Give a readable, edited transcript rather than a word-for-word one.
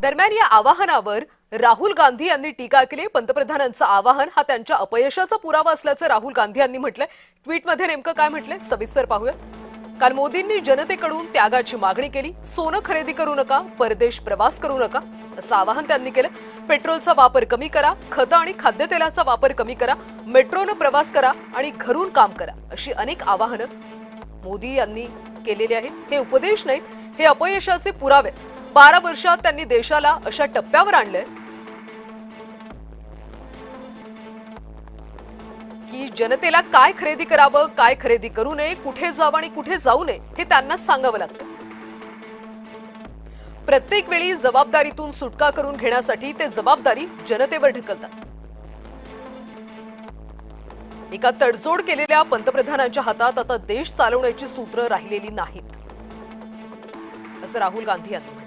दरम्यान या आवाहनावर राहुल गांधी यांनी टीका केली। पंतप्रधानांचं आवाहन हा त्यांच्या अपयशाचा पुरावा असल्याचं राहुल गांधी यांनी म्हटलंय। ट्विटमध्ये नेमकं काय म्हटलंय सविस्तर पाहूयात। काल मोदींनी जनतेकडून त्यागाची मागणी केली। सोनं खरेदी करू नका, परदेश प्रवास करू नका असं आवाहन त्यांनी केलं। पेट्रोलचा वापर कमी करा, खतं आणि खाद्यतेलाचा वापर कमी करा, मेट्रोनं प्रवास करा आणि घरून काम करा अशी अनेक आवाहनं मोदी यांनी केलेली आहेत। हे उपदेश नाहीत, हे अपयशाचे पुरावे। 12 वर्षात त्यांनी देशाला अशा टप्प्यावर आणलंय की जनतेला काय खरेदी करावं, काय खरेदी करू नये, कुठे जावं आणि कुठे जाऊ नये हे त्यांनाच सांगावं लागतं। प्रत्येक वेळी जबाबदारीतून सुटका करून घेण्यासाठी ते जबाबदारी जनतेवर ढकलतात। एका तडजोड केलेल्या पंतप्रधानांच्या हातात आता देश चालवण्याची सूत्र राहिलेली नाहीत असं राहुल गांधी यांनी